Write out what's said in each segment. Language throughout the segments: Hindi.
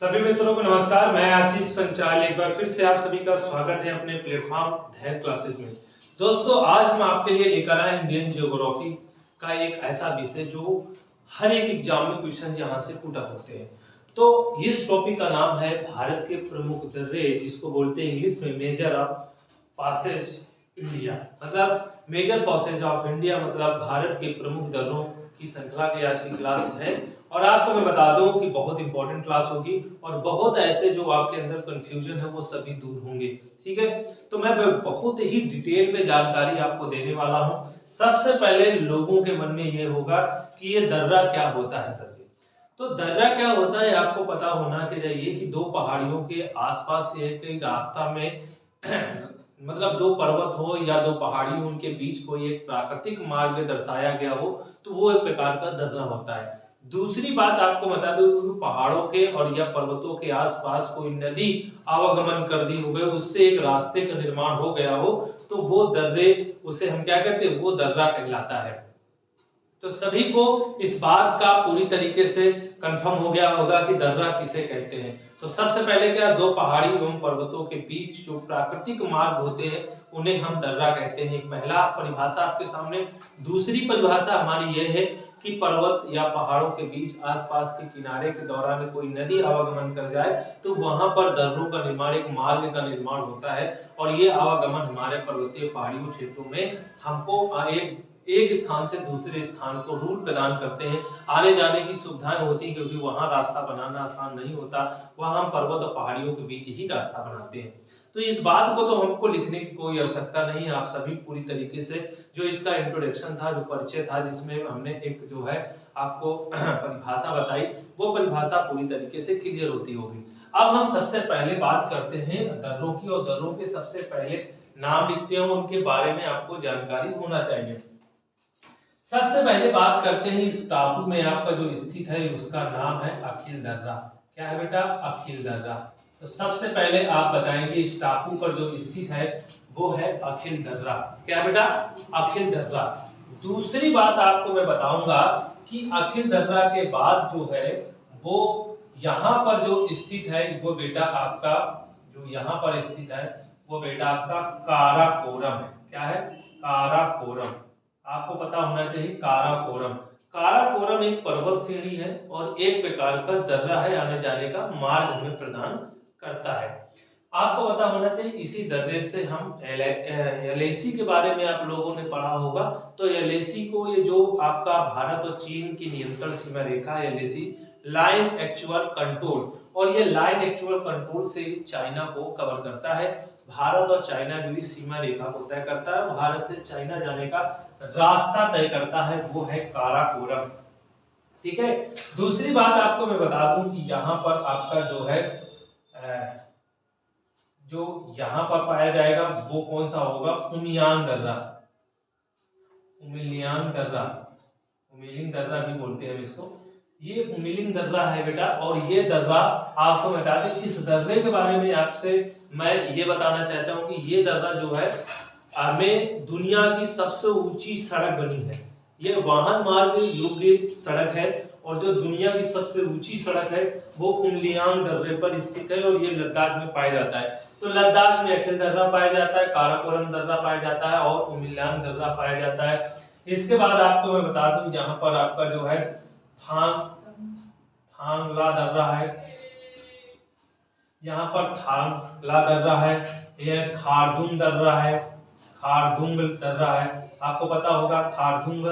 सभी मित्रों को नमस्कार। मैं आशीष पंचाल एक बार फिर से आप सभी का स्वागत है अपने प्लेटफॉर्म धैर्य क्लासेस में। दोस्तों, आज हम आपके लिए लेकर आए इंडियन ज्योग्राफी का एक ऐसा विषय जो हर एक एग्जाम में क्वेश्चन यहाँ से पुट अप होते हैं। तो इस टॉपिक का नाम है भारत के प्रमुख दर्रे, जिसको बोलते हैं इंग्लिश में मेजर ऑफ पासेज इंडिया। मतलब मेजर पासेज ऑफ इंडिया मतलब भारत के प्रमुख दर्रों की श्रृंखला की आज की क्लास है। और आपको मैं बता दूं कि बहुत इंपॉर्टेंट क्लास होगी और बहुत ऐसे जो आपके अंदर कंफ्यूजन है वो सभी दूर होंगे। ठीक है, तो मैं बहुत ही डिटेल में जानकारी आपको देने वाला हूं। सबसे पहले लोगों के मन में ये होगा कि ये दर्रा क्या होता है सर जी। तो दर्रा क्या होता है आपको पता होना चाहिए कि दो पहाड़ियों के आसपास से एक रास्ता में मतलब दो पर्वत हो या दो पहाड़ी हो, उनके बीच कोई एक प्राकृतिक मार्ग दर्शाया गया हो, तो वो एक प्रकार का दर्रा होता है। दूसरी बात आपको बता दूं कि पहाड़ों के और या पर्वतों के आसपास कोई नदी आवागमन कर दी हो गए, उससे एक रास्ते का निर्माण हो गया हो, तो वो दर्रे, उसे हम क्या कहते हैं, वो दर्रा कहलाता है। तो सभी को इस बात का पूरी तरीके से कंफर्म हो गया होगा कि दर्रा किसे कहते हैं। तो सबसे पहले क्या, दो पहाड़ी एवं पर्वतों के बीच जो प्राकृतिक मार्ग होते हैं उन्हें हम दर्रा कहते हैं। एक पहला परिभाषा आपके सामने। दूसरी परिभाषा हमारी यह है कि पर्वत या पहाड़ों के बीच आसपास के किनारे के दौरान कोई नदी आवागमन कर जाए तो वहां पर दर्रों का निर्माण, एक मार्ग का निर्माण होता है। और ये आवागमन हमारे पर्वतीय पहाड़ियों क्षेत्रों में हमको एक स्थान से दूसरे स्थान को रूट प्रदान करते हैं। आने जाने की सुविधाएं होती हैं क्योंकि वहां रास्ता बनाना आसान नहीं होता, वहां हम पर्वत और पहाड़ियों के बीच ही रास्ता बनाते हैं। तो इस बात को तो हमको लिखने की कोई आवश्यकता नहीं है। आप सभी पूरी तरीके से जो इसका इंट्रोडक्शन था, जो परिचय था, जिसमें हमने एक जो है आपको परिभाषा बताई, वो परिभाषा पूरी तरीके से क्लियर होती होगी। अब हम सबसे पहले बात करते हैं दर्रों की, और दर्रों के सबसे पहले नाम लिखते हैं, उनके बारे में आपको जानकारी होना चाहिए। सबसे पहले बात करते हैं इस टापू में आपका जो स्थित है उसका नाम है अखिल दर्रा। क्या है बेटा? अखिल दर्रा। तो सबसे पहले आप बताएंगे इस टापू पर जो स्थित है वो है अखिल दर्रा। क्या है बेटा? अखिल दर्रा। दूसरी बात आपको मैं बताऊंगा कि अखिल दर्रा के बाद जो है वो यहाँ पर जो स्थित है वो बेटा आपका, जो यहाँ पर स्थित है वो बेटा आपका काराकोरम है। क्या है? काराकोरम। आपको पता होना चाहिए काराकोरम। काराकोरम एक पर्वत श्रेणी है और एक प्रकार का दर्रा है, आने जाने का मार्ग हमें प्रदान करता है। आपको पता होना चाहिए इसी दर्रे से हम एलएसी के बारे में आप लोगों ने पढ़ा होगा। तो एलएसी को, ये जो आपका भारत और चीन की नियंत्रण सीमा रेखा है एलएसी, लाइन एक्चुअल कंट्रोल, और ये लाइन एक्चुअल कंट्रोल से चाइना को कवर करता है। भारत और चाइना की भी सीमा रेखा को तय करता है। भारत से चाइना जाने का रास्ता तय करता है, वो है काराकोरम। ठीक है। दूसरी बात आपको मैं बता दूं कि यहाँ पर आपका जो है जो यहाँ पर पाया जाएगा वो कौन सा होगा? उमियांग दर्रा। उमिलियांग दर्रा, उमिलिंग दर्रा भी बोलते हैं इसको। ये उमिलिंग दर्रा है बेटा। और ये दर्रा आपको बता दें, इस दर्रे के बारे में आपसे मैं ये बताना चाहता हूँ कि ये दर्रा जो है में दुनिया की सबसे ऊंची सड़क बनी है। ये वाहन मार्ग योग्य सड़क है और जो दुनिया की सबसे ऊंची सड़क है वो उमिलियांग दर्रे पर स्थित है और ये लद्दाख में पाया जाता है। तो लद्दाख में अखिल दर्रा पाया जाता है, काराकोरम दर्रा पाया जाता है और उमिलियांग दर्रा पाया जाता है। इसके बाद आपको मैं बता दूं यहाँ पर आपका जो है थांगला दर्रा है, यहाँ पर थांगला दर्रा है, यह खारदुंग दर्रा है, खारदुंग दर्रा है। आपको पता होगा खारदुंग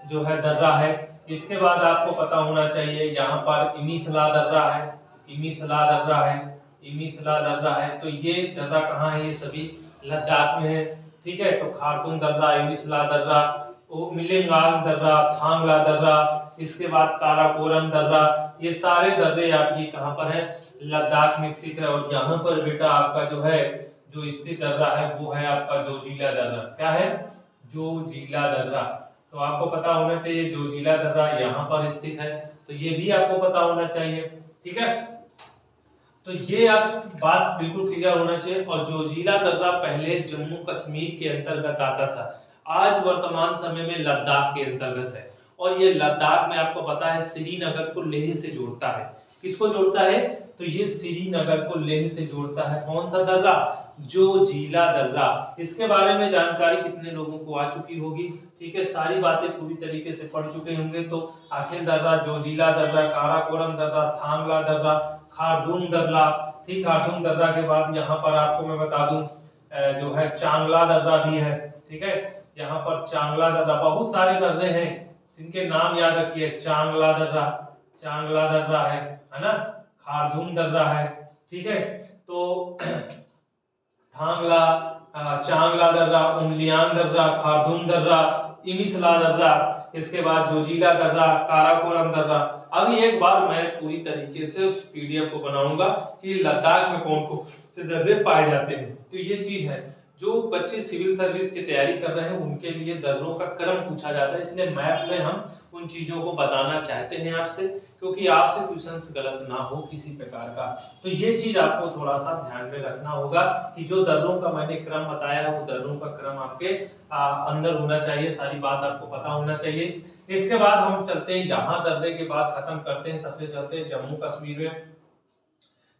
जो है दर्रा है। इसके बाद आपको पता होना चाहिए यहाँ पर इमिसला दर्रा है, इमिसला दर्रा है, इमिसला दर्रा है। तो ये दर्रा कहाँ है? ये सभी लद्दाख में है। ठीक है। तो खारदुंग दर्रा, इमिसला दर्रा, मिलेंगांग दर्रा, थांगला दर्रा, इसके बाद काराकोरम दर्रा, ये सारे दर्रे आपकी कहाँ पर है? लद्दाख में स्थित है। और यहाँ पर बेटा आपका जो है जो स्थित दर्रा है वो है आपका जोजिला दर्रा। क्या है? जोजिला दर्रा। तो आपको पता होना चाहिए जोजिला दर्रा यहाँ पर स्थित है, तो ये भी आपको पता होना चाहिए। ठीक है। तो ये आप बात बिल्कुल क्लियर होना चाहिए। और जोजिला दर्रा पहले जम्मू कश्मीर के अंतर्गत आता था, आज वर्तमान समय में लद्दाख के अंतर्गत है। और ये लद्दाख में आपको पता है श्रीनगर को लेह से जोड़ता है। किसको जोड़ता है? तो ये श्रीनगर को लेह से जोड़ता है। कौन सा दर्रा? जोजिला दर्रा। इसके बारे में जानकारी कितने लोगों को आ चुकी होगी? ठीक है, सारी बातें पूरी तरीके से पढ़ चुके होंगे। तो आखिर दर्रा, जोजिला दर्रा, काराकोरम दर्रा, थांगला दर्रा, खारदूंग दर्रा। ठीक, खारदूंग दर्रा के बाद यहाँ पर आपको मैं बता दूं जो है चांगला दर्रा भी है। ठीक है, यहाँ पर चांगला दर्रा, बहुत सारे दर्रे हैं जिनके नाम याद रखिए। चांगला दर्रा, चांगला दर्रा है ना, खारदूंग दर्रा है। ठीक है, तो थांगला, चांगला दर्रा, उमलियांग दर्रा, खारदूंग दर्रा, इमिसला दर्रा, इसके बाद जोजिला दर्रा, काराकोरम दर्रा। अभी एक बार मैं पूरी तरीके से उस पीडीएफ को बनाऊंगा कि लद्दाख में कौन कौन से दर्रे पाए जाते हैं। तो ये चीज है, जो बच्चे सिविल सर्विस की तैयारी कर रहे हैं उनके लिए दर्रों का क्रम पूछा जाता है, इसलिए मैप में हम उन चीजों को बताना चाहते हैं आपसे, क्योंकि आपसे क्वेश्चंस गलत ना हो किसी प्रकार का। तो ये चीज आपको थोड़ा सा ध्यान में रखना होगा कि जो दर्रों का मैंने क्रम बताया है वो दर्रों का क्रम आपके अंदर होना चाहिए, सारी बात आपको पता होना चाहिए। इसके बाद हम चलते हैं, यहाँ दर्रे के बाद खत्म करते हैं, सबसे चलते हैं जम्मू कश्मीर में।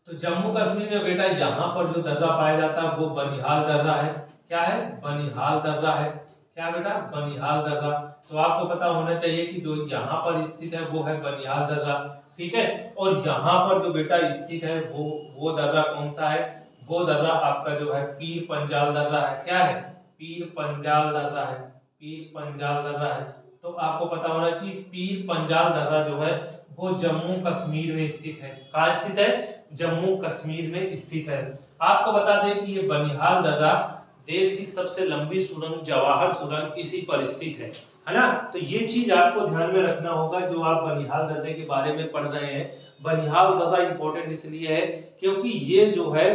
तो जम्मू कश्मीर में बेटा यहाँ पर जो दर्रा पाया जाता है वो बनिहाल दर्रा है। क्या है? बनिहाल दर्रा है। क्या बेटा? बनिहाल दर्रा। तो आपको पता होना चाहिए कि जो यहाँ पर स्थित है वो है बनिहाल दर्रा। ठीक है, और यहाँ पर जो बेटा स्थित है वो दर्रा कौन सा है? वो दर्रा आपका जो है पीर पंजाल दर्रा है। क्या है? पीर पंजाल दर्रा है। पीर पंजाल दर्रा है। तो आपको पता होना चाहिए पीर पंजाल दर्रा जो है वो जम्मू कश्मीर में स्थित है। कहाँ स्थित है? जम्मू कश्मीर में स्थित है। आपको बता दें कि ये बनिहाल दर्रा देश की सबसे लंबी सुरंग जवाहर सुरंग इसी पर स्थित है ना। तो ये चीज आपको ध्यान में रखना होगा जो आप बनिहाल दर्रे के बारे में पढ़ रहे हैं। बनिहाल दर्रा इंपॉर्टेंट इसलिए है क्योंकि ये जो है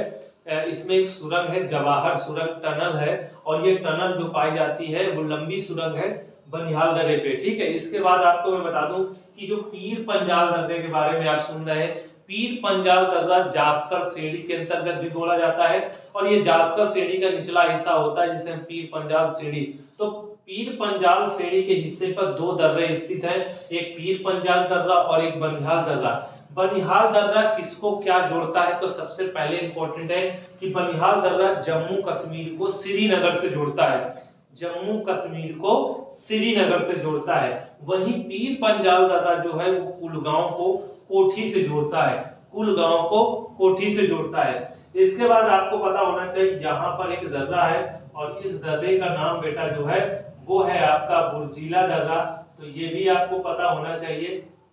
इसमें एक सुरंग है, जवाहर सुरंग टनल है, और ये टनल जो पाई जाती है वो लंबी सुरंग है बनिहाल दर्रे पे। ठीक है, इसके बाद आपको मैं बता दूं कि जो पीर पंजाल दर्रे के बारे में आप सुन रहे हैं, पीर पंजाल दर्रा जास्कर श्रेणी के अंतर्गत भी बोला जाता है, और ये जास्कर श्रेणी का निचला हिस्सा होता है जिसे हम पीर पंजाल श्रेणी। तो पीर पंजाल श्रेणी के हिस्से पर दो दर्रे स्थित हैं, एक पीर पंजाल दर्रा और एक बनिहाल दर्रा। बनिहाल दर्रा किसको क्या जोड़ता है? तो सबसे पहले इंपॉर्टेंट है कि बनिहाल दर्रा जम्मू कश्मीर को श्रीनगर से जोड़ता है। जम्मू कश्मीर को श्रीनगर से जोड़ता है। वहीं पीर पंजाल दर्रा जो है वो कुलगांव को कोठी से जोड़ता है। कुलगांव को कोठी से जोड़ता है। इसके बाद आपको पता होना चाहिए यहाँ पर एक दर्रा है, और इस दर्रे का नाम बेटा जो है वो है आपका बुर्जिला दर्रा। तो ये भी आपको पता होना चाहिए।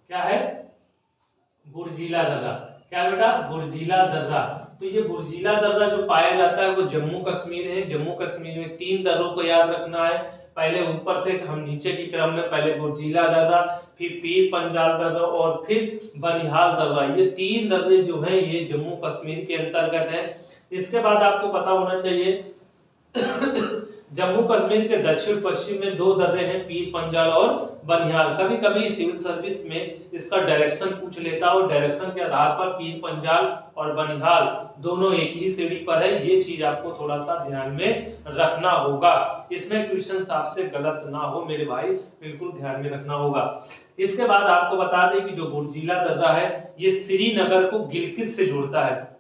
क्या है? बुर्जिला दर्रा। क्या बेटा? बुर्जिला दर्रा। तो ये बुर्जिला दर्रा जो पाया जाता है वो जम्मू कश्मीर है। जम्मू कश्मीर में तीन दर्रों को याद रखना है, पहले ऊपर से हम नीचे की क्रम में, पहले बुर्जिला दर्रा, फिर पीर पंजाल दर्रा और फिर बनिहाल दर्रा। ये तीन दर्रे जो हैं ये जम्मू कश्मीर के अंतर्गत है। इसके बाद आपको पता होना चाहिए जम्मू कश्मीर के दक्षिण पश्चिम में दो दर्रे हैं, पीर पंजाल और बनिहाल। कभी कभी सिविल सर्विस में इसका डायरेक्शन पूछ लेता है, और डायरेक्शन के आधार पर पीर पंजाल और बनिहाल दोनों एक ही सीढ़ी पर है। ये चीज आपको थोड़ा सा ध्यान में रखना होगा, इसमें क्वेश्चन आपसे गलत ना हो मेरे भाई, बिल्कुल ध्यान में रखना होगा। इसके बाद आपको बता दें कि जो बुर्जिला दर्रा है ये श्रीनगर को गिलगित से जोड़ता है।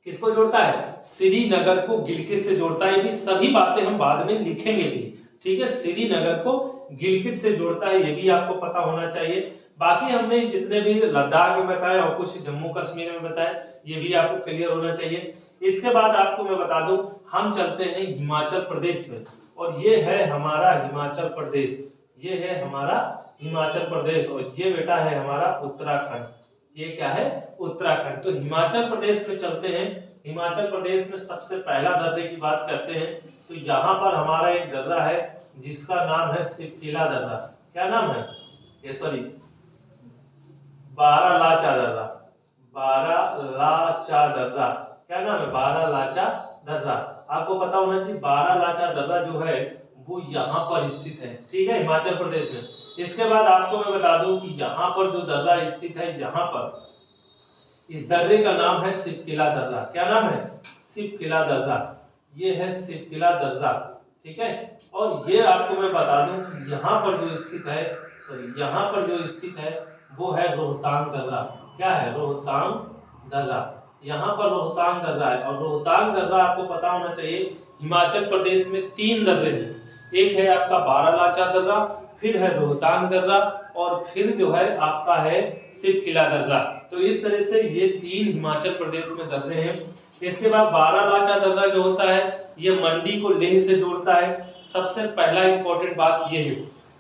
किसको जोड़ता है? श्रीनगर को गिलगित से जोड़ता है। ये भी सभी बातें हम बाद में लिखेंगे भी। ठीक है, श्रीनगर को गिलगित से जोड़ता है, ये भी आपको पता होना चाहिए। बाकी हमने जितने भी लद्दाख में बताए और कुछ जम्मू कश्मीर में बताए, ये भी आपको क्लियर होना चाहिए। इसके बाद आपको मैं बता दूं, हम चलते हैं हिमाचल प्रदेश में, और ये है हमारा हिमाचल प्रदेश। ये है हमारा हिमाचल प्रदेश, और ये बेटा है हमारा उत्तराखंड। ये क्या है? उत्तराखंड। तो हिमाचल प्रदेश में चलते हैं। हिमाचल प्रदेश में सबसे पहला दर्रे की बात करते हैं, तो यहाँ पर हमारा एक दर्रा है जिसका नाम है शिवकिला दर्रा। क्या नाम है? ये सॉरी बारालाचा दर्रा। बारालाचा दर्रा। क्या नाम है? बारालाचा दर्रा। आपको पता होना चाहिए बारालाचा दर्रा जो है वो यहाँ पर स्थित है। ठीक है, हिमाचल प्रदेश में। इसके बाद आपको मैं बता दूं कि यहाँ पर जो दर्रा स्थित है, यहाँ पर इस दर्रे का नाम है शिवकिला दर्रा। क्या नाम है? शिवकिला दर्रा। ये है शिवकिला दर्रा। ठीक है, और ये आपको मैं बता दूं कि यहाँ पर जो स्थित है, सॉरी यहाँ पर जो स्थित है वो है रोहतांग दर्रा। क्या है, रोहतांग दर्रा। यहाँ पर रोहतांग दर्रा है, और रोहतांग दर्रा आपको पता होना चाहिए हिमाचल प्रदेश में 3 दर्रे हैं। एक है आपका बारालाचा दर्रा, फिर है रोहतांग दर्रा, और फिर जो है आपका है शिवकिला दर्रा। तो इस तरह से ये 3 हिमाचल प्रदेश में दर्रे हैं। इसके बाद बारालाचा दर्रा जो होता है ये मंडी को लेह से जोड़ता है, सबसे पहला इंपॉर्टेंट बात ये है।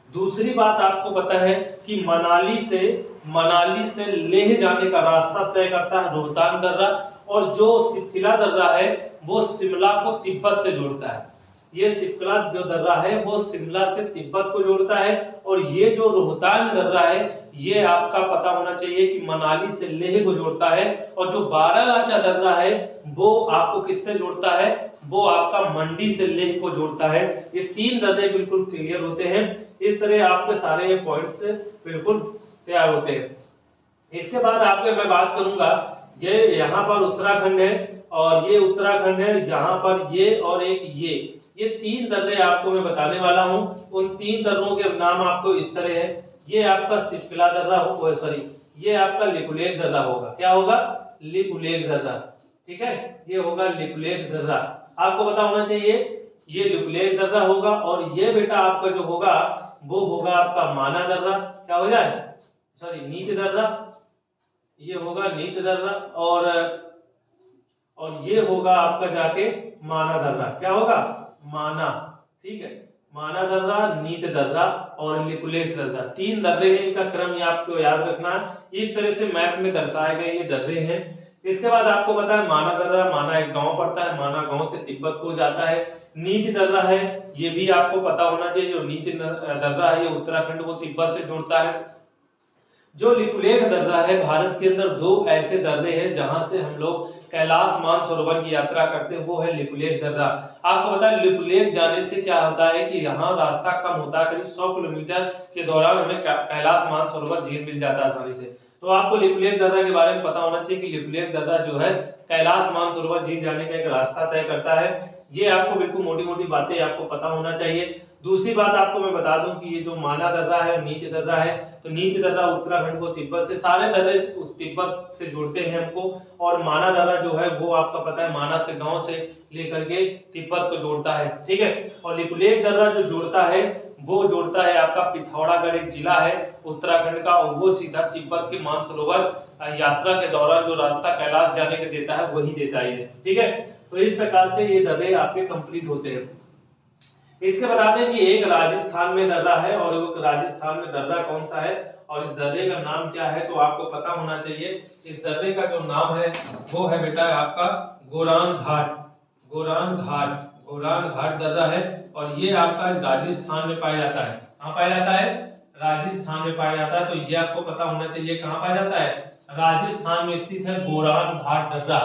दूसरी बात आपको पता है कि मनाली से लेह जाने का रास्ता तय करता है रोहतांग दर्रा, और जो शिवकिला दर्रा है वो शिमला को तिब्बत से जोड़ता है। ये शिवकिला जो दर्रा है वो शिमला से तिब्बत को जोड़ता है, और ये जो रोहतांग दर्रा है ये आपका पता होना चाहिए कि मनाली से लेह को जोड़ता है, और जो बारालाचा दर्रा है वो आपको किससे जोड़ता है, वो आपका मंडी से लेह को जोड़ता है। ये 3 दर्रे बिल्कुल क्लियर होते हैं। इस तरह आपके सारे ये पॉइंट्स बिल्कुल तैयार होते हैं। इसके बाद आपके मैं बात करूंगा, ये यहाँ पर उत्तराखंड है, और ये उत्तराखंड है, यहाँ पर ये और एक ये 3 दर्रे आपको मैं बताने वाला हूँ। उन 3 दर्रों के नाम आपको इस तरह है। ये आपका शिवकिला दर्रा हो, सॉरी ये आपका लिपुलेख दर्रा होगा। क्या होगा, लिपुलेख दर्रा। ठीक है, ये होगा लिपुलेख दर्रा। आपको पता होना चाहिए ये लिपुलेख दर्रा होगा, और ये बेटा आपका जो होगा वो होगा आपका माना दर्रा। क्या हो जाए, सॉरी नीत दर्रा, ये होगा नीत दर्रा, और ये होगा आपका जाके माना दर्रा। क्या होगा, माना। ठीक है, माना दर्रा, नीत दर्रा और लिपुलेख दर्रा, 3 दर्रे हैं। इनका क्रम ये आपको याद रखना है। इस तरह से मैप में दर्शाए गए ये दर्रे हैं। इसके बाद आपको पता है माना दर्रा, माना एक गांव पड़ता है, माना गांव से तिब्बत को जाता है। नीत दर्रा है, ये भी आपको पता होना चाहिए, जो नीत दर्रा है ये उत्तराखंड को तिब्बत से जोड़ता है। जो लिपुलेख दर्रा है, भारत के अंदर 2 ऐसे दर्रे हैं जहां से हम लोग कैलाश मानसरोवर की यात्रा करते हैं, वो है लिपुलेख दर्रा। आपको पता है लिपुलेख जाने से क्या होता है कि यहाँ रास्ता कम होता है, करीब 100 किलोमीटर के दौरान हमें कैलाश मानसरोवर झील मिल जाता है आसानी से। तो आपको लिपुलेख दर्रा के बारे में पता होना चाहिए कि लिपुलेख दर्रा जो है कैलाश मानसरोवर झील जाने का एक रास्ता तय करता है। ये आपको बिल्कुल मोटी मोटी बातें आपको पता होना चाहिए। दूसरी बात आपको मैं बता दूं कि ये जो माना दर्रा है, नीत दर्रा है, तो नीत दर्रा उत्तराखंड को तिब्बत से, सारे दर्रे तिब्बत से जोड़ते हैं हमको, और माना दर्रा जो है वो आपका पता है माना से गांव से लेकर के तिब्बत को जोड़ता है। ठीक है, और लिपुलेख दर्रा जो जोड़ता है वो जोड़ता है आपका पिथौरागढ़, एक जिला है उत्तराखंड का, और वो सीधा तिब्बत के मानसरोवर यात्रा के दौरान जो रास्ता कैलाश जाने का देता है वही देता है। ठीक है, तो इस प्रकार से ये दर्रे आपके कंप्लीट होते हैं। इसके बता दें कि एक राजस्थान में दर्रा है, और एक राजस्थान में दर्रा कौन सा है और इस दर्रे का नाम क्या है, तो आपको पता होना चाहिए। इस दर्रे का जो नाम है वो है बेटा आपका गोरान घाट। गोरान घाट, गोरान घाट दर्रा है, और ये आपका राजस्थान में पाया जाता है। कहाँ पाया जाता है, राजस्थान में पाया जाता है। तो ये आपको पता होना चाहिए कहाँ पाया जाता है, राजस्थान में स्थित है गोरान घाट दर्रा।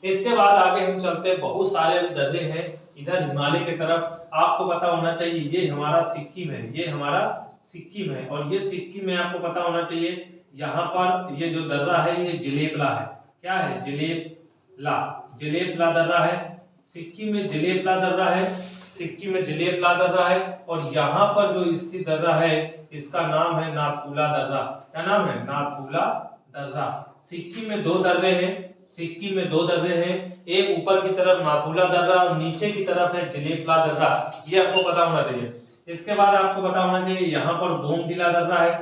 इसके बाद आगे हम चलते हैं, बहुत सारे दर्रे हैं इधर हिमालय की तरफ। आपको पता होना चाहिए ये हमारा सिक्किम है, ये हमारा सिक्किम है, और ये सिक्किम में आपको पता होना चाहिए यहाँ पर ये जो दर्रा है ये जलेपला है। क्या है, जलेपला, जलेपला दर्रा है। सिक्किम में जलेपला दर्रा है, सिक्किम में जलेपला दर्रा है, और यहाँ पर जो स्थित दर्रा है इसका नाम है नाथुला दर्रा। क्या नाम है, नाथुला दर्रा। सिक्किम में 2 दर्रे हैं, सिक्किम में 2 दर्रे हैं, एक ऊपर की तरफ नाथुला दर्रा और नीचे की तरफ है जलेपला दर्रा, ये आपको पता होना चाहिए। इसके बाद आपको पता होना चाहिए यहाँ पर बोमडिला दर्रा है।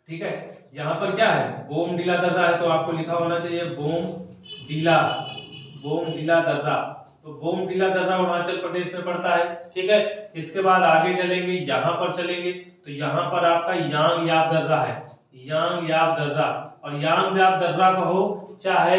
ठीक है, यहाँ पर क्या है, बोमडिला दर्रा है, तो आपको लिखा होना चाहिए बोमडिला, बोमडिला दर्रा। तो बोमडिला दर्रा अरुणाचल प्रदेश में पड़ता है। ठीक है, इसके बाद आगे चलेंगे, यहाँ पर चलेंगे, तो यहाँ पर आपका यांग याप दर्रा है, यांग याप दर्रा। और यांग याप दर्रा कहो चाहे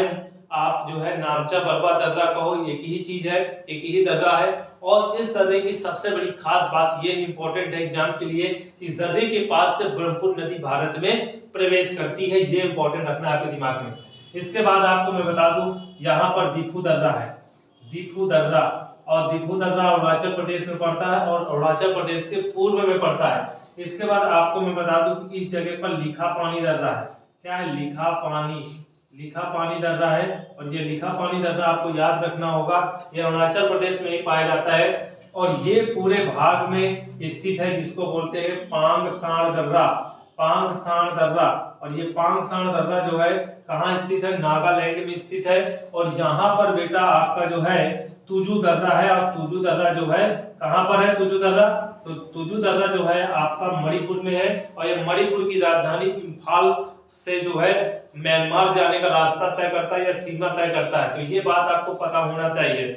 आप जो है नामचा बरवा दर्रा कहो, एक ही चीज है, एक ही दर्रा है। और इस दर्रे की सबसे बड़ी खास बात ये इंपॉर्टेंट है एग्जाम के लिए, इस दर्रे के पास से ब्रह्मपुत्र नदी भारत में प्रवेश करती है, ये इंपॉर्टेंट रखना है आपके दिमाग में। इसके बाद आपको मैं बता दूं यहाँ पर दीफू दर्रा है, दीफू दर्रा, और दीफू दर्रा अरुणाचल प्रदेश में पड़ता है, और अरुणाचल प्रदेश के पूर्व में पड़ता है। इसके बाद आपको मैं बता दूं कि इस जगह पर लिखा पानी दर्रा है। क्या है, लिखा पानी, लिखा पानी दर्रा है, और ये लिखा पानी दर्रा आपको याद रखना होगा, ये अरुणाचल प्रदेश में ही पाया जाता है, और ये पूरे भाग में स्थित है जिसको बोलते हैं पांग सांड दर्रा, पांगसाण दर्रा। और ये पांगसाण दर्रा जो है कहाँ स्थित है, नागालैंड में स्थित है। और यहाँ पर बेटा आपका जो है तुजु दर्रा है, और तुजु दर्रा जो है कहाँ पर है तुजु दर्रा, तो तुजु दर्रा जो है आपका मणिपुर में है। और ये मणिपुर की राजधानी इम्फाल से जो है म्यांमार जाने का रास्ता तय करता है या सीमा तय करता है। तो ये बात आपको पता होना चाहिए,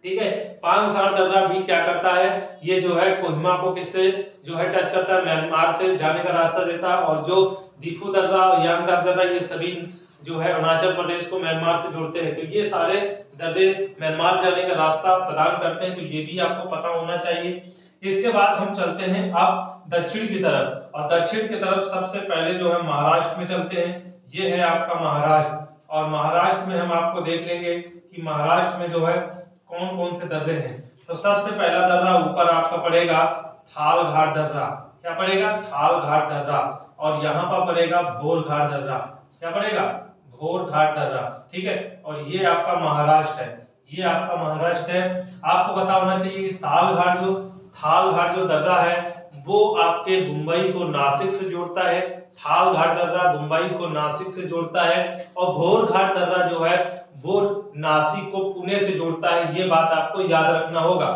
ठीक है। पांगसाण दर्रा भी क्या करता है, ये जो है कोहिमा को किससे जो है टच करता है, म्यांमार से जाने का रास्ता देता है। और जो दिफू दर्रा और यांगदार दर्रा ये सभी जो है अरुणाचल प्रदेश को म्यांमार से जोड़ते हैं। तो ये सारे दर्रे म्यांमार जाने का रास्ता प्रदान करते हैं, तो ये भी आपको पता होना चाहिए। इसके बाद हम चलते हैं अब दक्षिण की तरफ, और दक्षिण की तरफ सबसे पहले जो है महाराष्ट्र में चलते हैं। ये है आपका महाराष्ट्र, और महाराष्ट्र में हम आपको देख लेंगे कि महाराष्ट्र में जो है कौन कौन से दर्रे हैं। तो सबसे पहला दर्रा ऊपर आपका पड़ेगा थाल घाट दर्रा। क्या पड़ेगा, थाल घाट दर्रा। और यहाँ पर पड़ेगा भोर घाट दर्रा। क्या पड़ेगा, भोर घाट दर्रा, ठीक है। और ये आपका महाराष्ट्र है, ये आपका महाराष्ट्र है। आपको पता होना चाहिए कि थाल घाट जो दर्रा है वो आपके मुंबई को नासिक से जोड़ता है। थाल घाट दर्रा मुंबई को नासिक से जोड़ता है। और भोर घाट दर्रा जो है वो नासिक को पुणे से जोड़ता है। ये बात आपको याद रखना होगा।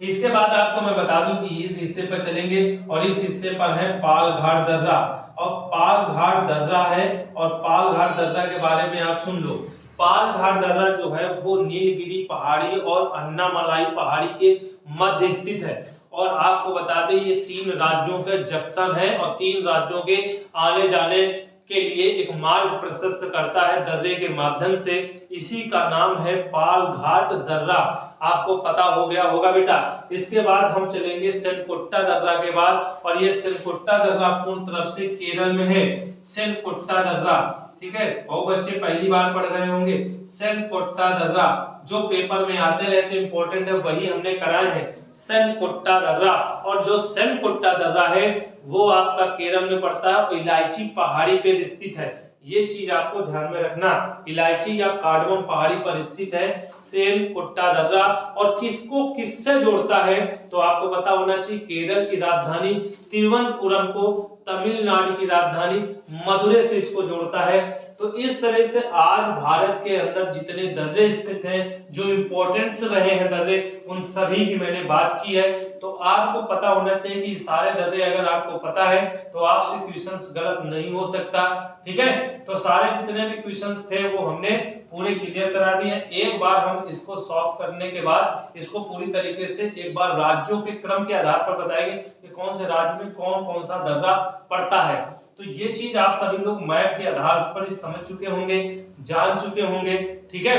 इसके बाद आपको मैं बता दूं कि इस हिस्से पर चलेंगे, और इस हिस्से पर है पाल घाट दर्रा। और पाल घाट दर्रा है, और पाल घाट दर्रा के बारे में आप सुन लो। पाल घाट दर्रा जो है वो नीलगिरी पहाड़ी और अन्नामलाई पहाड़ी के मध्य स्थित है। और आपको बता दें ये 3 राज्यों के जंक्शन है, और 3 राज्यों के आने जाने के लिए एक मार्ग प्रशस्त करता है दर्रे के माध्यम से। इसी का नाम है पाल घाट दर्रा। आपको पता हो गया होगा बेटा। इसके बाद हम चलेंगे सेनकोट्टा दर्रा के बाद, और ये सेनकोट्टा दर्रा पूर्ण तरफ से केरल में है। सेनकोट्टा दर्रा, ठीक है, बहुत बच्चे पहली बार पढ़ रहे होंगे। सेनकोट्टा दर्रा जो पेपर में आते रहते इंपॉर्टेंट है वही हमने कराए हैं, सेनकोट्टा दर्रा। और जो सेनकोट्टा दर्रा है वो आपका केरल में पड़ता है, और इलायची पहाड़ी पे स्थित है। ये चीज आपको ध्यान में रखना, इलायची या कार्डमम पहाड़ी पर स्थित है सेनकोट्टा दर्रा। और किसको किससे जोड़ता है, तो आपको पता होना चाहिए केरल की राजधानी तिरुवनंतपुरम को तमिलनाडु की राजधानी मदुरै से इसको जोड़ता है। तो इस तरह से आज भारत के अंदर जितने दर्रे स्थित हैं, जो इंपॉर्टेंस रहे हैं दर्रे, उन सभी की मैंने बात की है। तो आपको पता होना चाहिए कि सारे दर्रे अगर आपको पता है तो आपसे क्वेश्चंस गलत नहीं हो सकता, ठीक है। तो सारे जितने भी क्वेश्चंस थे वो हमने पूरे क्लियर करा दिए। एक बार हम इसको सॉल्व करने के बाद इसको पूरी तरीके से एक बार राज्यों के क्रम के आधार पर बताएंगे कि कौन से राज्य में कौन कौन सा दर्रा पड़ता है। तो ये चीज आप सभी लोग मैप के आधार पर समझ चुके होंगे, जान चुके होंगे, ठीक है।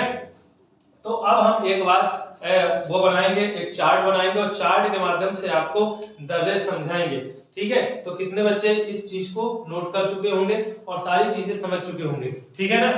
तो अब हम एक बार वो बनाएंगे, एक चार्ट बनाएंगे, और चार्ट के माध्यम से आपको दर्रे समझाएंगे, ठीक है। तो कितने बच्चे इस चीज को नोट कर चुके होंगे और सारी चीजें समझ चुके होंगे, ठीक है ना।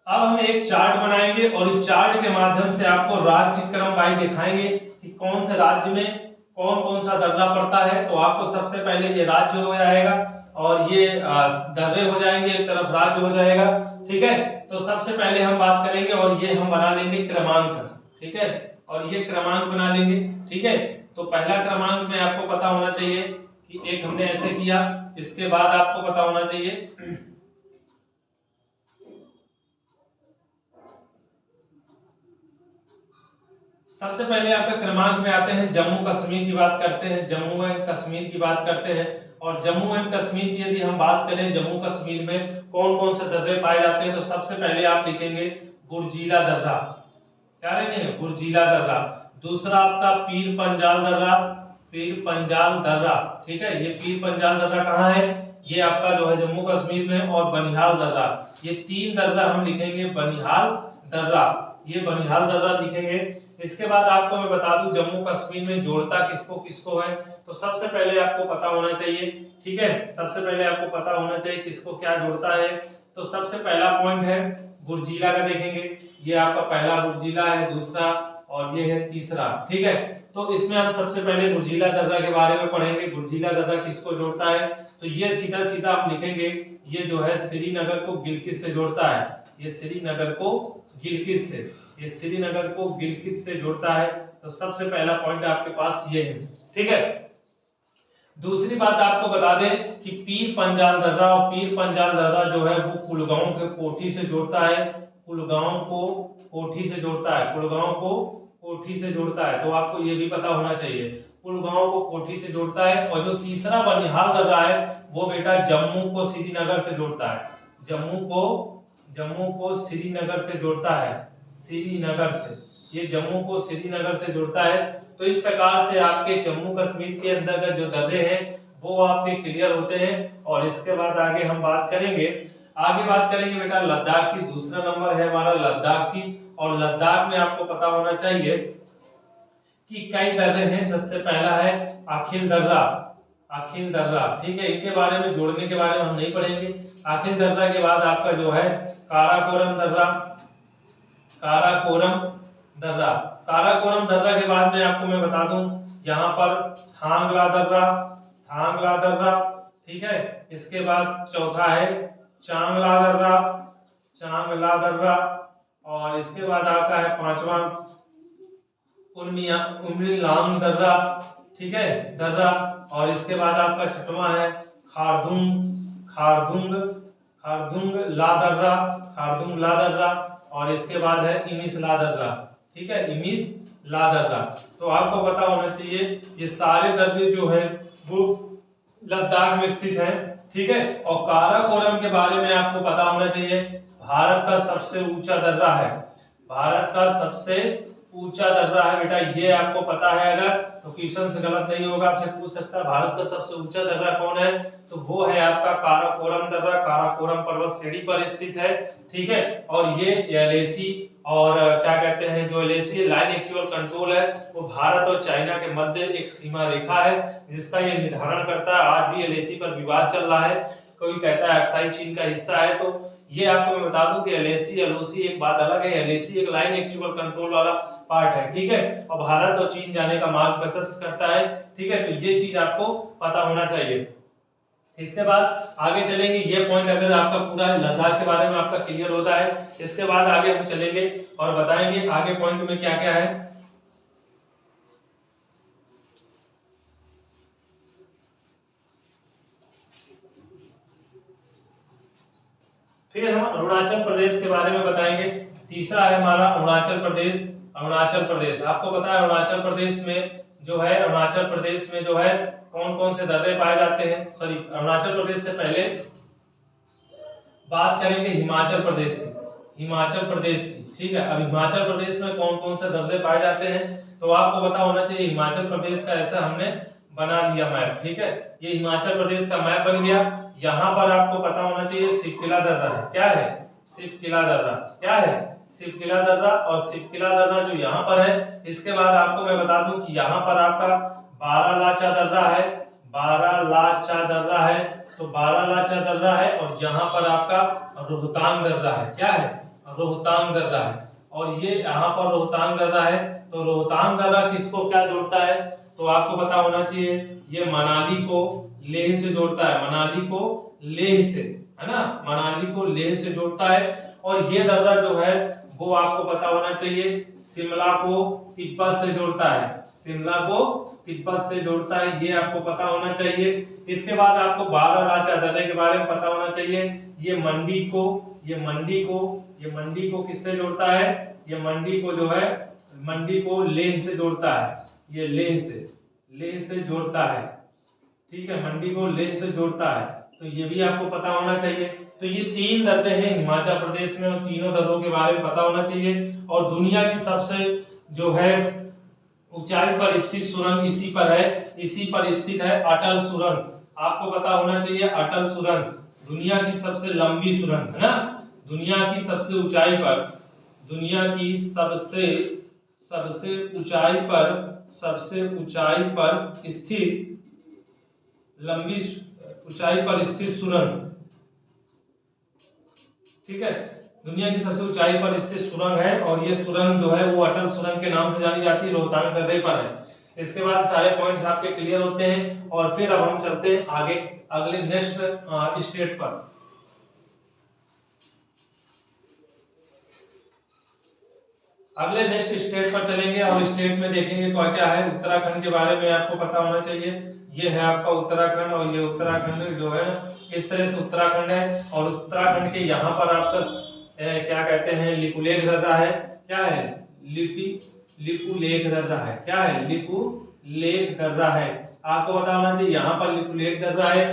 अब हम एक चार्ट बनाएंगे, और इस चार्ट के माध्यम से आपको राज्य क्रम वाइज दिखाएंगे कि कौन से राज्य में कौन कौन सा दर्रा पड़ता है। तो आपको सबसे पहले ये राज्य हो जाएगा, और ये दर्रे हो जाएंगे, एक तरफ राज्य हो जाएगा, ठीक है। तो सबसे पहले हम बात करेंगे, और ये हम बना लेंगे क्रमांक, ठीक है, और ये क्रमांक बना लेंगे, ठीक है। तो पहला क्रमांक में आपको पता होना चाहिए कि एक हमने ऐसे किया। इसके बाद आपको पता होना चाहिए सबसे पहले आपका क्रमांक में आते हैं जम्मू कश्मीर की बात करते हैं, जम्मू एंड कश्मीर की बात करते हैं। और जम्मू एंड कश्मीर की यदि हम बात करें, जम्मू कश्मीर में कौन कौन से दर्रे पाए जाते हैं, तो सबसे पहले आप लिखेंगे बुर्जीला दर्रा। क्या लिखेंगे, बुर्जीला दर्रा। दूसरा आपका पीर पंजाल दर्रा, पीर पंजाल दर्रा, ठीक है। ये पीर पंजाल दर्रा कहाँ है, ये आपका जो है जम्मू कश्मीर में। और बनिहाल दर्रा, ये 3 दर्रा हम लिखेंगे, बनिहाल दर्रा, ये बनिहाल दर्रा लिखेंगे। इसके बाद आपको मैं बता दूं जम्मू कश्मीर में जोड़ता किसको किसको है। तो सबसे पहले आपको पता होना चाहिए, ठीक है, सबसे पहले आपको पता होना चाहिए किसको क्या जोड़ता है। तो सबसे पहला पॉइंट है बुर्जीला का, देखेंगे ये आपका पहला बुर्जिला है, दूसरा और ये है तीसरा। ठीक है, तो इसमें हम सबसे पहले बुर्जिला दर्रा के बारे में पढ़ेंगे। बुर्जिला दर्रा किसको जोड़ता है, तो ये सीधा सीधा आप लिखेंगे, ये जो है श्रीनगर को गिलगित से जोड़ता है। ये श्रीनगर को गिलगित से, ये श्रीनगर को गिलगित से जोड़ता है। तो सबसे पहला पॉइंट आपके पास ये है। ठीक है, दूसरी बात आपको बता दें कि पीर पंजाल दर्रा, और पीर पंजाल दर्रा जो है वो कुलगांव के कोठी से जोड़ता है। कुलगांव को कोठी से जोड़ता है, कुलगांव को कोठी से जोड़ता है। तो आपको ये भी पता होना चाहिए, कुलगांव को कोठी से जोड़ता है। और जो तीसरा बनिहाल दर्रा है वो बेटा जम्मू को श्रीनगर से जोड़ता है। जम्मू को श्रीनगर से जोड़ता है, श्रीनगर से, ये जम्मू को श्रीनगर से जोड़ता है। तो इस प्रकार से आपके जम्मू कश्मीर के अंतर्गत जो दर्रे हैं वो आपके क्लियर होते हैं। और इसके बाद आगे हम बात करेंगे बेटा लद्दाख की। दूसरा नंबर है हमारा लद्दाख की, और लद्दाख में आपको पता होना चाहिए कि कई दर्रे हैं। सबसे पहला है अखिल दर्रा, अखिल दर्रा। ठीक है, इनके बारे में, जोड़ने के बारे में हम नहीं पढ़ेंगे। अखिल दर्रा के बाद आपका जो है काराकोरम दर्रा, काराकोरम दर्रा। काराकोरम दर्रा के बाद में आपको मैं बता दूं यहाँ पर थांगला दर्रा, थांगला दर्रा। ठीक है, इसके बाद चौथा है चांगला दर्रा, चांगला दर्रा। और इसके बाद आपका है पांचवा उम्रीलांग दर्रा। ठीक है, दर्रा। और इसके बाद आपका छठवां है खारदुंग, खारदुंग, खारदुंग ला दर्रा, खारदुंग ला दर्रा। और इसके बाद है इमिस ला दर्रा। ठीक है, इमिस ला दर्रा। तो आपको पता होना चाहिए ये सारे दर्रे जो है वो लद्दाख में स्थित है। ठीक है, और काराकोरम के बारे में आपको पता होना चाहिए, भारत का सबसे ऊंचा दर्रा है, भारत का सबसे ऊंचा दर्रा है बेटा। ये आपको पता है, अगर तो क्वेश्चन से गलत नहीं होगा, आपसे पूछ सकता है भारत का सबसे ऊंचा दर्रा कौन है, तो वो है आपका काराकोरम दर्रा। काराकोरम पर्वत श्रेणी पर स्थित है। ठीक है, और ये एलएसी और क्या कहते हैं, जो एलएसी लाइन एक्चुअल कंट्रोल है वो भारत और चाइना के मध्य एक सीमा रेखा है जिसका ये निर्धारण करता है। आज भी एलएसी पर विवाद चल रहा है, कोई कहता है अक्साई चीन का हिस्सा है। तो ये आपको मैं बता दूं कि एलएसी एलओसी एक बात अलग है, एलएसी एक लाइन एक्चुअल कंट्रोल वाला पार्ट है। ठीक है, और भारत और चीन जाने का मार्ग प्रशस्त करता है। ठीक है, तो ये चीज आपको पता होना चाहिए। इसके बाद आगे चलेंगे, ये पॉइंट अगर आपका पूरा लद्दाख के बारे में आपका क्लियर होता है, इसके बाद आगे हम चलेंगे और बताएंगे आगे पॉइंट में क्या क्या है। फिर हम अरुणाचल प्रदेश के बारे में बताएंगे। तीसरा है हमारा अरुणाचल प्रदेश। अरुणाचल प्रदेश, आपको पता है अरुणाचल प्रदेश में जो है, अरुणाचल प्रदेश में जो है कौन कौन से दर्रे पाए जाते हैं। सॉरी, अरुणाचल प्रदेश से पहले बात करेंगे हिमाचल प्रदेश की, हिमाचल प्रदेश की। ठीक है, अब हिमाचल प्रदेश में कौन कौन से दर्रे पाए जाते हैं, तो आपको पता होना चाहिए। हिमाचल प्रदेश का ऐसा हमने बना लिया मैप। ठीक है, ये हिमाचल प्रदेश का मैप बन गया। यहाँ पर आपको पता होना चाहिए शिवकिला दर्रा है। क्या है? शिवकिला दर्रा। क्या है? शिवकिला दर्रा। और शिवकिला दर्रा जो यहाँ पर है, इसके बाद आपको मैं बता दूं कि यहाँ पर आपका बारालाचा दर्रा है, बारालाचा दर्रा है, तो बारालाचा दर्रा है। और यहाँ पर आपका रोहतांग दर्रा है। क्या है? रोहतांग दर्रा है। और ये यहाँ पर रोहतांग दर्रा है। तो रोहतांग दर्रा किसको क्या जोड़ता है, तो आपको पता होना चाहिए, ये मनाली को लेह से जोड़ता है, मनाली को लेह से, है ना, मनाली को लेह से जोड़ता है। और ये दर्रा जो है वो आपको पता होना चाहिए, शिमला को तिब्बत से जोड़ता है, शिमला को तिब्बत से जोड़ता है, ये आपको पता होना चाहिए। इसके बाद आपको बारालाचा दर्रे के बारे में पता होना चाहिए। ये मंडी को, ये मंडी को, ये मंडी को किससे जोड़ता है, ये मंडी को जो है, मंडी को लेह से जोड़ता है, ये लेह से जोड़ता है। ठीक है, मंडी को लेह से जोड़ता है, तो ये भी आपको पता होना चाहिए। तो ये तीन दर्रे हैं हिमाचल प्रदेश में, और तीनों दर्रों के बारे में पता होना चाहिए। और दुनिया की सबसे जो है ऊंचाई पर स्थित सुरंग इसी पर है, इसी पर स्थित है अटल सुरंग। आपको पता होना चाहिए अटल सुरंग दुनिया की सबसे लंबी सुरंग है ना, दुनिया की सबसे ऊंचाई पर, दुनिया की सबसे ऊंचाई पर स्थित, लंबी ऊंचाई पर स्थित सुरंग। ठीक है, दुनिया की सबसे ऊंचाई पर स्थित सुरंग है और ये सुरंग जो है वो अटल सुरंग के नाम से जानी जाती है, रोहतांग दर्रे पर है। इसके बाद सारे पॉइंट्स आपके क्लियर होते हैं और फिर अब हम चलते हैं आगे अगले नेक्स्ट स्टेट पर। अगले नेक्स्ट स्टेट पर चलेंगे और स्टेट में देखेंगे क्या क्या है। उत्तराखंड के बारे में आपको पता होना चाहिए। ये है आपका उत्तराखंड और ये उत्तराखंड जो है इस तरह से उत्तराखंड है और उत्तराखंड के यहाँ पर आपका क्या कहते हैं लिपुलेख दर्रा है। क्या है? लिपुलेख दर्रा है। क्या है? लिपुलेख दर्रा है। आपको पता होना चाहिए यहाँ पर लिपुलेख दर्रा है,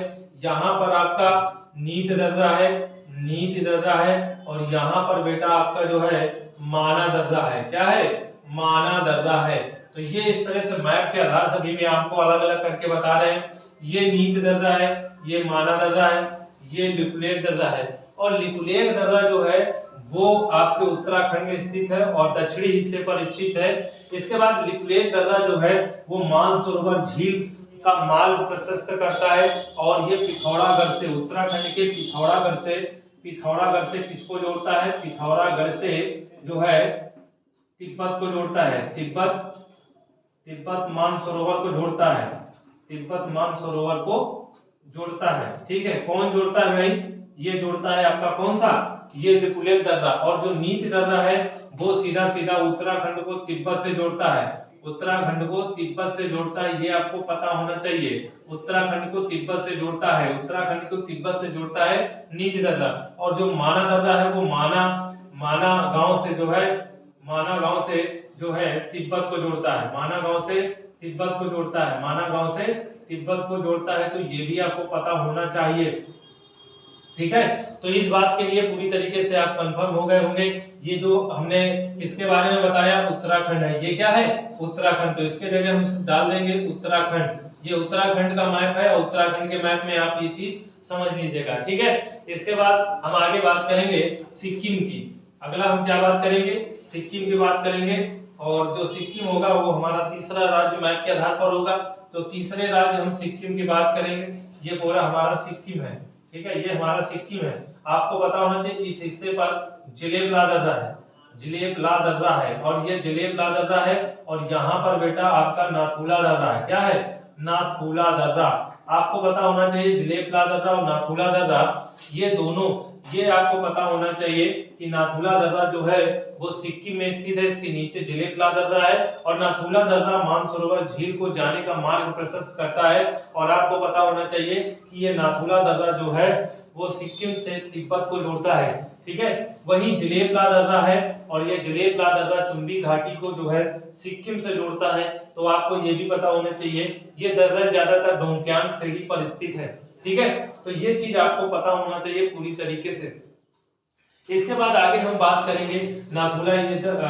यहाँ पर आपका नीत दर्रा है, नीत दर्रा है और यहाँ पर बेटा आपका जो है माना दर्रा है। क्या है? माना दर्रा है। तो ये इस तरह से मैप के आधार से भी मैं आपको अलग अलग करके बता रहे हैं। ये नीत दर्रा है, ये माना दर्रा है, ये लिपुलेख दर्रा है। और लिपुलेख दर्रा जो है वो आपके उत्तराखंड में स्थित है और दक्षिणी हिस्से पर स्थित है। इसके बाद लिपुलेख दर्रा जो है वो मानसरोवर झील का मार्ग प्रशस्त करता है और ये पिथौरागढ़ से, उत्तराखंड के पिथौरागढ़ से किसको जोड़ता है? पिथौरागढ़ से जो है तिब्बत को जोड़ता है। तिब्बत मानसरोवर को जोड़ता है, तिब्बत मानसरोवर को जोड़ता है। ठीक है, कौन जोड़ता है भाई? ये जोड़ता है आपका कौन सा? ये लिपुलेख दर्रा। और जो नीत दर्रा है वो सीधा सीधा उत्तराखंड को तिब्बत से जोड़ता है, उत्तराखंड को तिब्बत से जोड़ता है। ये आपको पता होना चाहिए, उत्तराखंड को तिब्बत से जोड़ता है, उत्तराखंड को तिब्बत से जोड़ता है नीत दर्रा। और जो माना दर्रा है वो माना गांव से जो है, माना गांव से जो है तिब्बत को जोड़ता है, माना गांव से तिब्बत को जोड़ता है, माना गांव से तिब्बत को जोड़ता है। तो ये भी आपको पता होना चाहिए। ठीक है, तो इस बात के लिए पूरी तरीके से आप कंफर्म हो गए होंगे। ये जो हमने किसके बारे में बताया? उत्तराखंड है। ये क्या है? उत्तराखंड। तो इसके जगह हम डाल देंगे उत्तराखंड। ये उत्तराखंड का मैप है और उत्तराखंड के मैप में आप ये चीज समझ लीजिएगा। ठीक है, इसके बाद हम आगे बात करेंगे सिक्किम की। अगला हम क्या बात करेंगे? सिक्किम की बात करेंगे। और जो सिक्किम होगा वो हमारा तीसरा राज्य मैप के आधार पर होगा। तो तीसरे राज्य हम सिक्किम की बात करेंगे। ये पूरा हमारा सिक्किम है। ठीक है, ये हमारा सिक्किम है। आपको पता होना चाहिए इस हिस्से पर जिलेबला दर्रा है, जिलेबला दर्रा है और ये जिलेबला दर्रा है और यहाँ पर बेटा आपका नाथुला दर्रा है। क्या है? नाथुला दर्रा। आपको पता होना चाहिए जिलेबला दर्रा और नाथुला दर्रा ये दोनों, ये आपको पता होना चाहिए कि नाथुला दर्रा जो है वो सिक्किम में स्थित है, इसके नीचे जिलेबला दर्रा है और नाथुला दर्रा मानसरोवर झील को जाने का मार्ग प्रशस्त करता है। और आपको पता होना चाहिए कि ये नाथुला दर्रा जो है वो सिक्किम से तिब्बत को जोड़ता है। ठीक है, वही जिलेबला दर्रा है और ये जिलेबला दर्रा चुंबी घाटी को जो है सिक्किम से जोड़ता है। तो आपको ये भी पता होना चाहिए ये दर्रा ज्यादातर डोंगक्यांग श्रेणी पर स्थित है। ठीक है, तो ये चीज आपको पता होना चाहिए पूरी तरीके से। इसके बाद आगे हम बात करेंगे नाथुला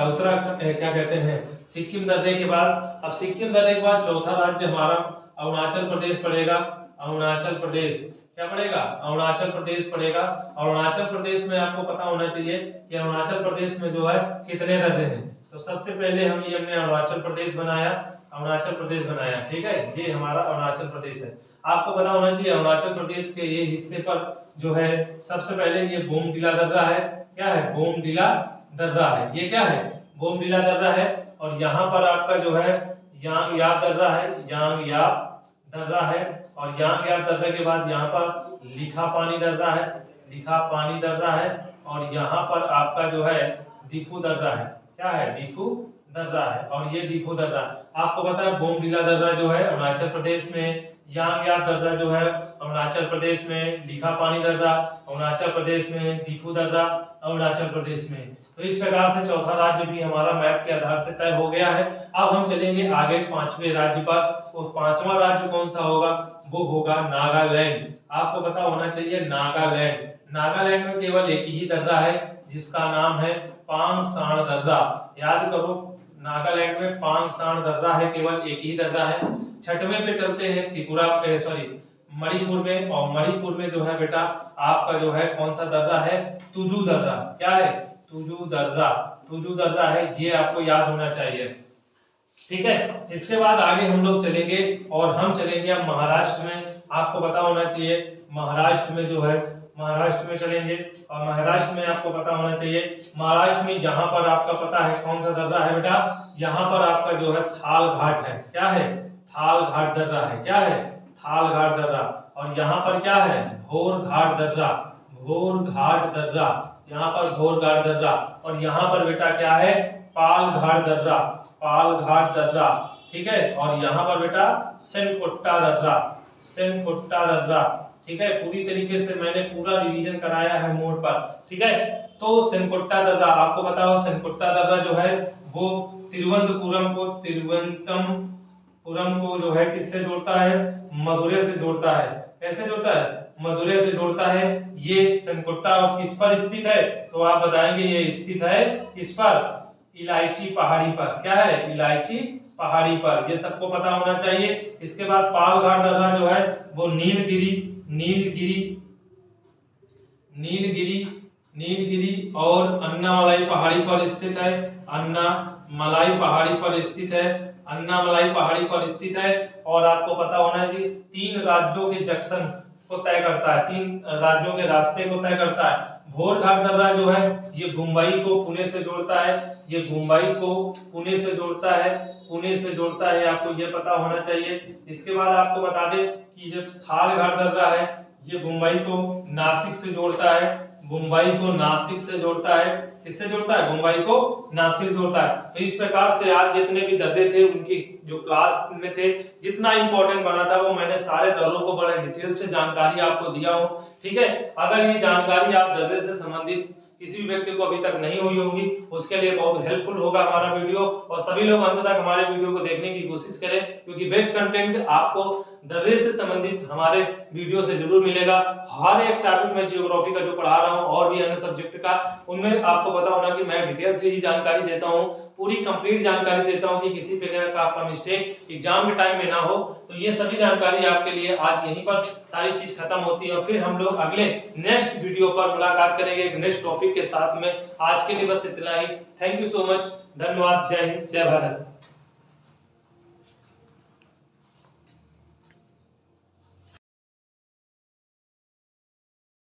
उत्तराखंड क्या कहते हैं सिक्किम दर्रे के बाद। अब सिक्किम दर्रे के बाद चौथा राज्य हमारा अरुणाचल प्रदेश पड़ेगा। अरुणाचल प्रदेश क्या पड़ेगा? अरुणाचल प्रदेश पड़ेगा। अरुणाचल प्रदेश में आपको पता होना चाहिए कि अरुणाचल प्रदेश में जो है कितने दर्रे हैं। तो सबसे पहले हमने अरुणाचल प्रदेश बनाया, अरुणाचल प्रदेश बनाया। ठीक है, ये हमारा अरुणाचल प्रदेश है। आपको पता होना चाहिए अरुणाचल प्रदेश के ये हिस्से पर जो है सबसे पहले ये बोमडिला दर्रा है। क्या है? बोमडिला दर्रा है। ये क्या है? बोमडिला दर्रा है। और यहाँ पर आपका जो है यांगयाप दर्रा है, यांगयाप दर्रा है। और यांगयाप दर्रा के बाद यहाँ पर लिखा पानी दर्रा है, लिखा पानी दर्रा है। और यहाँ पर आपका जो है दीफू दर्रा है। क्या है? दीफू दर्रा है। और ये दीफू दर्रा आपको पता है बोमडिला दर्रा जो है अरुणाचल प्रदेश में, यांगयाप दर्रा जो है अरुणाचल प्रदेश में, लिखा पानी दर्रा अरुणाचल प्रदेश में, दीफू दर्रा अरुणाचल प्रदेश में। तो इस प्रकार से चौथा राज्य भी हमारा मैप के आधार से तय हो गया है। अब हम चलेंगे आगे पांचवें राज्य पर। और पांचवा राज्य कौन सा होगा? वो होगा नागालैंड। आपको पता होना चाहिए नागालैंड। नागालैंड में केवल एक ही दर्रा है जिसका नाम है पांगसाण दर्रा। याद करो नागालैंड में पांगसाण दर्रा है, केवल एक ही दर्रा है। छठवें पे चलते हैं त्रिपुरा मणिपुर में। और मणिपुर में जो है बेटा आपका जो है कौन सा दर्रा है? तुजू दर्रा। क्या है? तुजू दर्रा, तुजू दर्रा है। ये आपको याद होना चाहिए। ठीक है, इसके बाद आगे हम लोग चलेंगे और हम चलेंगे अब महाराष्ट्र में। आपको पता होना चाहिए महाराष्ट्र में जो है महाराष्ट्र में चलेंगे और महाराष्ट्र में आपको पता होना चाहिए, महाराष्ट्र में यहाँ पर आपका पता है कौन सा दर्रा है बेटा, यहाँ पर आपका जो है थाल घाट है। क्या है? थाल घाट दर्रा है। क्या है? थाल घाट दर्रा। और यहाँ पर क्या है? भोर घाट दर्रा, भोर घाट दर्रा, यहाँ पर भोर घाट दर्रा। और यहाँ पर बेटा क्या है? पाल घाट दर्रा, पाल घाट दर्रा। ठीक है। और यहाँ पर बेटा सेनकोट्टा दर्रा, सेनकोट्टा दर्रा। ठीक है। पूरी तरीके से मैंने पूरा रिवीजन कराया है मोड पर। ठीक है। तो सेनकोट्टा दर्रा आपको पता हो, सेनकोट्टा दर्रा जो है वो तिरुवनंतपुरम को जो है किससे जोड़ता है? मदुरै से जोड़ता है। कैसे जोड़ता है? मदुरै से जोड़ता है। ये सेनकोट्टा और किस पर स्थित है? तो आप बताएंगे ये स्थित है किस पर? इलायची पहाड़ी पर। क्या है? इलायची पहाड़ी पर। ये सबको पता होना चाहिए। इसके बाद पाल घाट दर्रा जो है वो नीलगिरी और अन्नामलाई पहाड़ी पर स्थित है। अन्नामलाई पहाड़ी पर स्थित है। अन्नामलाई पहाड़ी पर स्थित है। और आपको पता होना चाहिए 3 राज्यों के जंक्शन को तय करता है, 3 राज्यों के रास्ते को तय करता है। भोर घाट दर्रा जो है ये मुंबई को पुणे से जोड़ता है, ये मुंबई को पुणे से जोड़ता है, पुणे से जोड़ता है, आपको ये पता होना चाहिए। इसके बाद आपको बता दें कि जो थाल घाट दर्रा है ये मुंबई को नासिक से जोड़ता है, मुंबई को नासिक से जोड़ता है। किससे जोड़ता है? मुंबई को नासिक जोड़ता है। तो इस प्रकार से आज जितने भी दर्रे थे उनकी जो क्लास में थे, जितना इंपॉर्टेंट बना था वो मैंने सारे दर्रों को बड़े डिटेल से जानकारी आपको दिया हूं। ठीक है। अगर ये जानकारी आप दर्रे से संबंधित किसी भी व्यक्ति को अभी तक नहीं हुई होगी, उसके लिए बहुत हेल्पफुल होगा हमारा वीडियो। और सभी लोग अंत तक हमारे वीडियो को देखने की कोशिश करें, क्योंकि बेस्ट कंटेंट आपको दर्रे से संबंधित हमारे वीडियो से जरूर मिलेगा। हर एक टॉपिक में जियोग्राफी का जो पढ़ा रहा हूं और भी अन्य सब्जेक्ट का, उनमें आपको पता होना कि मैं डिटेल से ही जानकारी देता हूं, पूरी कंप्लीट जानकारी देता हूं कि किसी प्रकार का आपका मिस्टेक एग्जाम के टाइम में ना हो। तो ये सभी जानकारी आपके लिए आज यहीं पर सारी चीज खत्म होती है और फिर हम लोग अगले नेक्स्ट वीडियो पर मुलाकात करेंगे एक नेक्स्ट टॉपिक के साथ में। आज के लिए बस इतना ही। Thank you so much. धन्यवाद। जय हिंद, जय भारत।